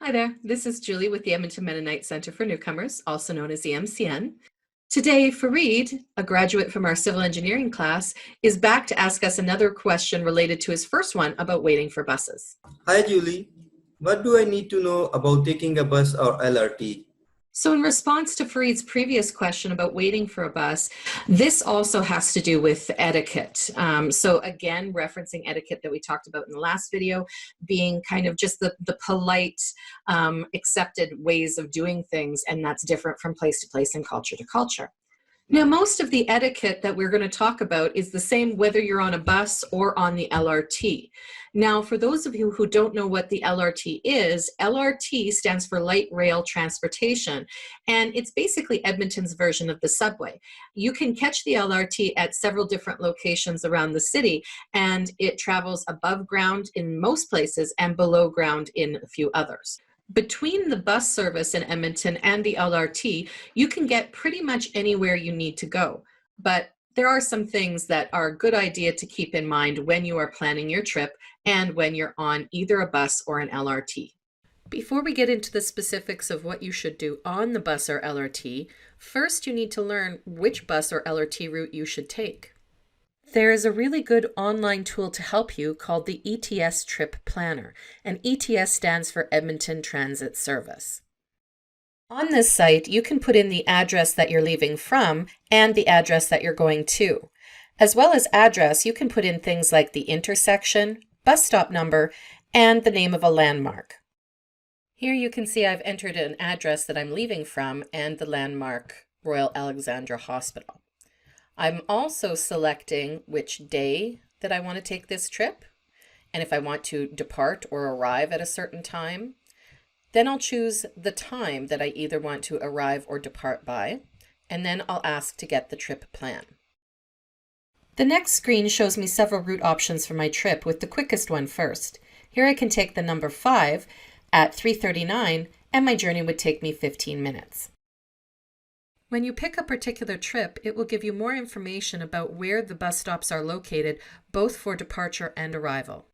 Hi there, this is Julie with the Edmonton Mennonite Center for Newcomers, also known as the MCN. Today, Fareed, a graduate from our civil engineering class, is back to ask us another question related to his first one about waiting for buses. Hi Julie, what do I need to know about taking a bus or LRT? So in response to Fareed's previous question about waiting for a bus, this also has to do with etiquette. So again, referencing etiquette that we talked about in the last video, being kind of just the polite, accepted ways of doing things, and that's different from place to place and culture to culture. Now, most of the etiquette that we're going to talk about is the same whether you're on a bus or on the LRT. Now, for those of you who don't know what the LRT is, LRT stands for Light Rail Transportation, and it's basically Edmonton's version of the subway. You can catch the LRT at several different locations around the city, and it travels above ground in most places and below ground in a few others. Between the bus service in Edmonton and the LRT, you can get pretty much anywhere you need to go. But there are some things that are a good idea to keep in mind when you are planning your trip and when you're on either a bus or an LRT. Before we get into the specifics of what you should do on the bus or LRT, first you need to learn which bus or LRT route you should take. There is a really good online tool to help you called the ETS Trip Planner, and ETS stands for Edmonton Transit Service. On this site, you can put in the address that you're leaving from and the address that you're going to. As well as address, you can put in things like the intersection, bus stop number, and the name of a landmark. Here you can see I've entered an address that I'm leaving from and the landmark Royal Alexandra Hospital. I'm also selecting which day that I want to take this trip, and if I want to depart or arrive at a certain time. Then I'll choose the time that I either want to arrive or depart by, and then I'll ask to get the trip plan. The next screen shows me several route options for my trip, with the quickest one first. Here I can take the number 5 at 3:39, and my journey would take me 15 minutes. When you pick a particular trip, it will give you more information about where the bus stops are located, both for departure and arrival.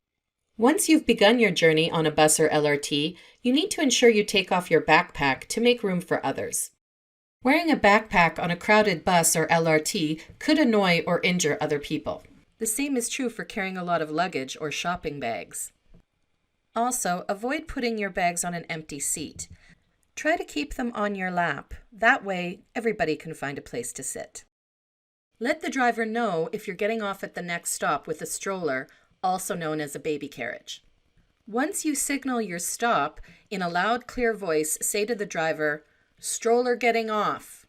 Once you've begun your journey on a bus or LRT, you need to ensure you take off your backpack to make room for others. Wearing a backpack on a crowded bus or LRT could annoy or injure other people. The same is true for carrying a lot of luggage or shopping bags. Also, avoid putting your bags on an empty seat. Try to keep them on your lap. That way, everybody can find a place to sit. Let the driver know if you're getting off at the next stop with a stroller, also known as a baby carriage. Once you signal your stop, in a loud, clear voice, say to the driver, "Stroller getting off."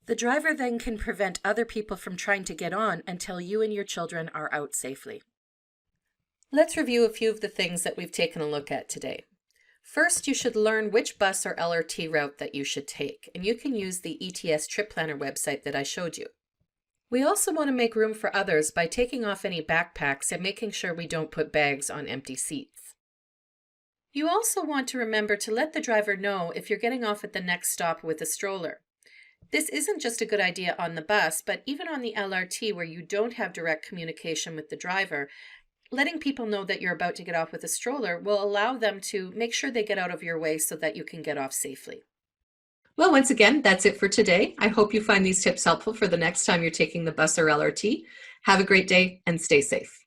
The driver then can prevent other people from trying to get on until you and your children are out safely. Let's review a few of the things that we've taken a look at today. First, you should learn which bus or LRT route that you should take, and you can use the ETS Trip Planner website that I showed you. We also want to make room for others by taking off any backpacks and making sure we don't put bags on empty seats. You also want to remember to let the driver know if you're getting off at the next stop with a stroller. This isn't just a good idea on the bus, but even on the LRT where you don't have direct communication with the driver, letting people know that you're about to get off with a stroller will allow them to make sure they get out of your way so that you can get off safely. Well, once again, that's it for today. I hope you find these tips helpful for the next time you're taking the bus or LRT. Have a great day and stay safe.